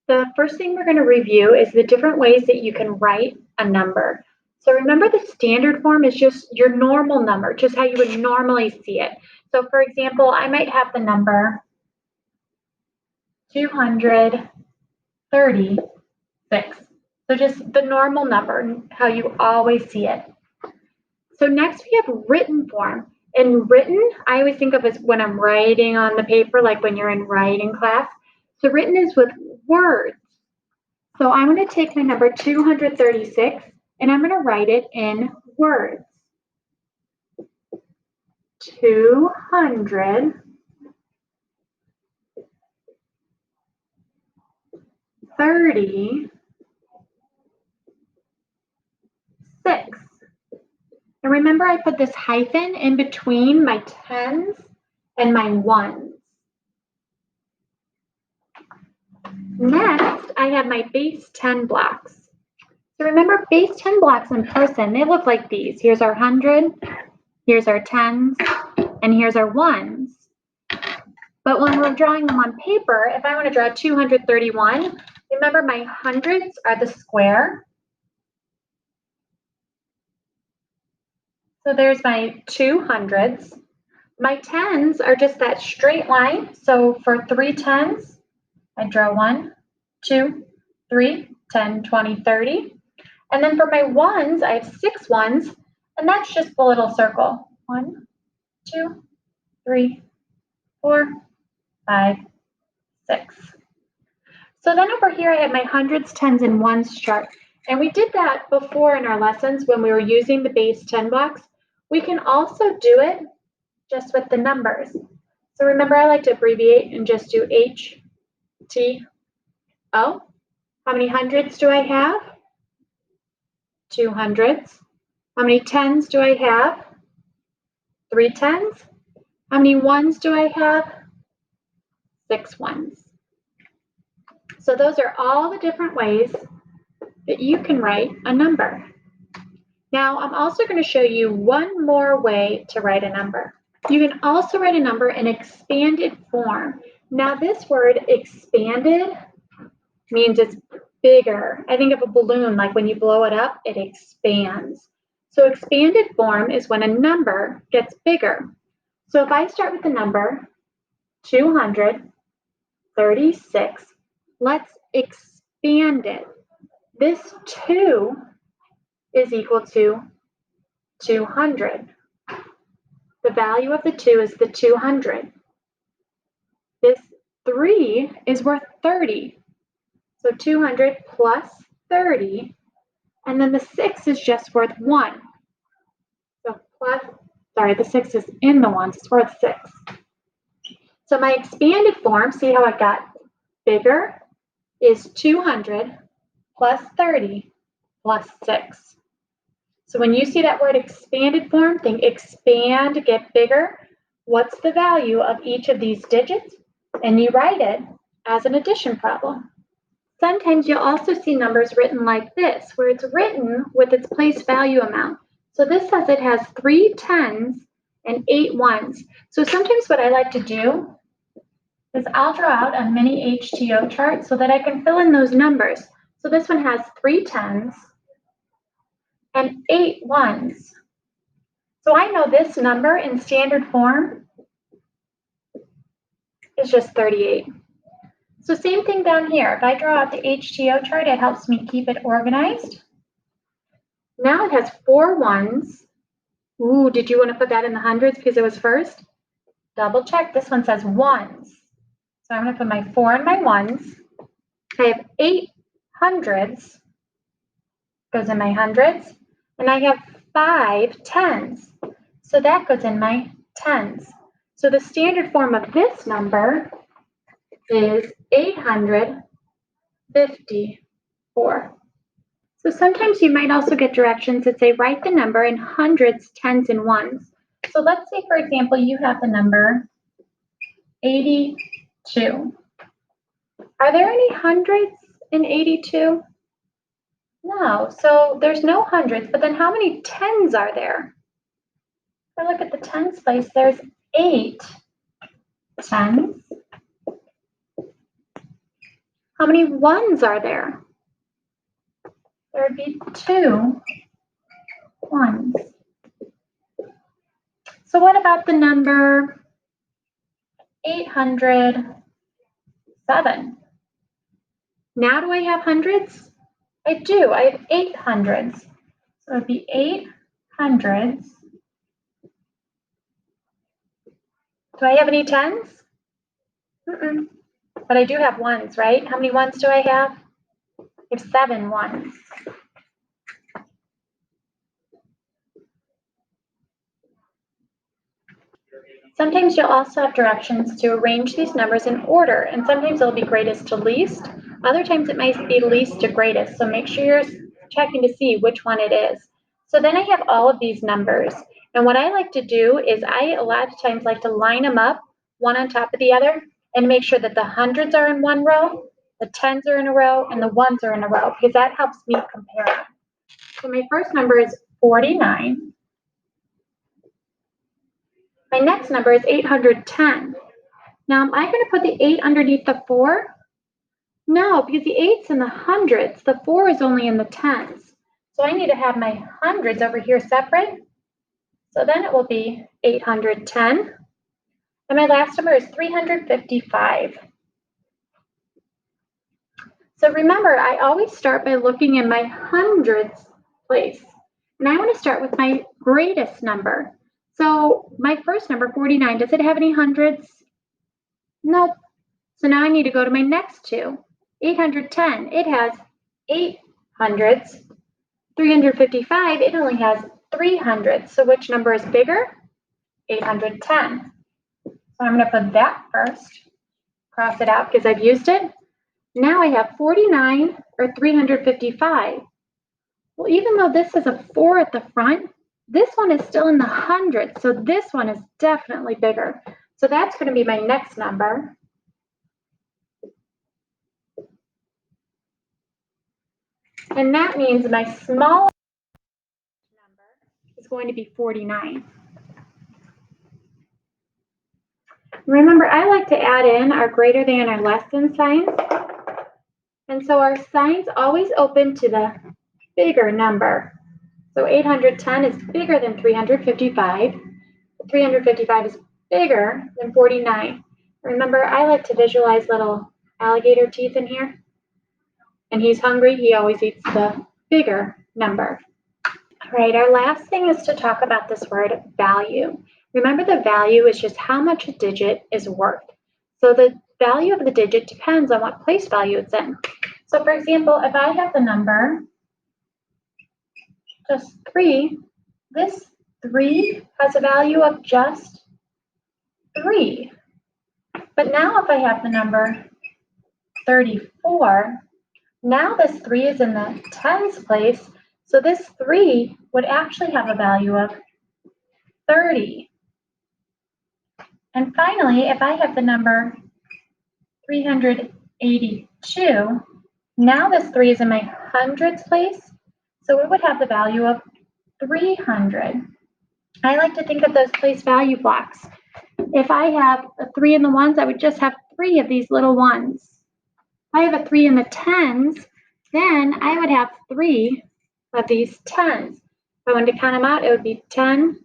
The first thing we're going to review is the different ways that you can write a number. So remember, the standard form is just your normal number, just how you would normally see it. So for example, I might have the number 236. So just the normal number, how you always see it. So next we have written form. And written, I always think of as when I'm writing on the paper, like when you're in writing class. So written is with words. So I'm going to take my number 236 and I'm going to write it in words. 236. And remember, I put this hyphen in between my tens and my ones. Next, I have my base 10 blocks. So remember, base 10 blocks in person, they look like these. Here's our 100, here's our tens, and here's our ones. But when we're drawing them on paper, if I want to draw 231, remember my hundreds are the square. So there's my 200s. My tens are just that straight line. So for 3 tens, I draw 1, 2, 3, 10, 20, 30. And then for my ones, I have 6 ones, and that's just the little circle. 1, 2, 3, 4, 5, 6. So then over here, I have my hundreds, tens, and ones chart. And we did that before in our lessons when we were using the base 10 blocks. We can also do it just with the numbers. So remember, I like to abbreviate and just do H, T, O. How many hundreds do I have? 2 hundreds. How many tens do I have? 3 tens. How many ones do I have? 6 ones. So those are all the different ways that you can write a number. Now, I'm also going to show you one more way to write a number. You can also write a number in expanded form. Now, this word expanded means it's bigger. I think of a balloon, like when you blow it up, it expands. So expanded form is when a number gets bigger. So if I start with the number 236, let's expand it. This 2 is equal to 200. The value of the 2 is the 200. This 3 is worth 30. So 200 plus 30. And then the 6 is just worth 1. So the 6 is in the ones, it's worth 6. So my expanded form, see how it got bigger, is 200 plus 30 plus 6. So when you see that word expanded form, think expand, get bigger. What's the value of each of these digits? And you write it as an addition problem. Sometimes you'll also see numbers written like this, where it's written with its place value amount. So this says it has 3 tens and 8 ones. So sometimes what I like to do is I'll draw out a mini HTO chart so that I can fill in those numbers. So this one has 3 tens and 8 ones. So I know this number in standard form is just 38. So same thing down here. If I draw out the HTO chart, it helps me keep it organized. Now it has 4 ones. Ooh, did you want to put that in the hundreds because it was first? Double check. This one says ones. So I'm going to put my 4 and my ones. I have 8 hundreds. Goes in my hundreds. And I have 5 tens. So that goes in my tens. So the standard form of this number is 854. So sometimes you might also get directions that say write the number in hundreds, tens, and ones. So let's say, for example, you have the number 82. Are there any hundreds in 82? No, so there's no hundreds, but then how many tens are there? If I look at the tens place, there's 8 tens. How many ones are there? There would be 2 ones. So what about the number 807? Now do I have hundreds? I do. I have 8 hundreds. So it would be 8 hundreds. Do I have any tens? But I do have ones, right? How many ones do I have? I have 7 ones. Sometimes you'll also have directions to arrange these numbers in order, and sometimes it'll be greatest to least. Other times it might be least to greatest, so make sure you're checking to see which one it is. So then I have all of these numbers, and what I like to do is I a lot of times like to line them up one on top of the other and make sure that the hundreds are in one row, the tens are in a row, and the ones are in a row, because that helps me compare them. So my first number is 49. My next number is 810. Now, am I going to put the 8 underneath the 4? No, because the 8's in the hundreds. The 4 is only in the tens. So I need to have my hundreds over here separate. So then it will be 810. And my last number is 355. So remember, I always start by looking in my hundreds place. And I want to start with my greatest number. So my first number, 49, does it have any hundreds? Nope. So now I need to go to my next two. 810, it has 8 hundreds. 355, it only has 3 hundreds. So which number is bigger? 810. So I'm going to put that first. Cross it out because I've used it. Now I have 49 or 355. Well, even though this is a 4 at the front, this one is still in the hundreds. So this one is definitely bigger. So that's going to be my next number. And that means my smallest number is going to be 49. Remember, I like to add in our greater than or less than signs. And so our signs always open to the bigger number. So 810 is bigger than 355. 355 is bigger than 49. Remember, I like to visualize little alligator teeth in here. And he's hungry, he always eats the bigger number. All right, our last thing is to talk about this word value. Remember, the value is just how much a digit is worth. So the value of the digit depends on what place value it's in. So for example, if I have the number just 3, this 3 has a value of just 3. But now if I have the number 34, now this 3 is in the tens place, so this 3 would actually have a value of 30. And finally, if I have the number 382, now this 3 is in my hundreds place, so it would have the value of 300. I like to think of those place value blocks. If I have a 3 in the ones, I would just have 3 of these little ones. If I have a 3 in the tens, then I would have 3 of these tens. If I wanted to count them out, it would be 10,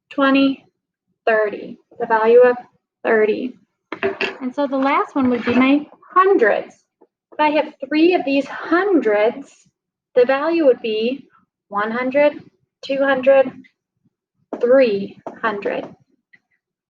20, 30, the value of 30. And so the last one would be my hundreds. If I have 3 of these hundreds, the value would be 100, 200, 300.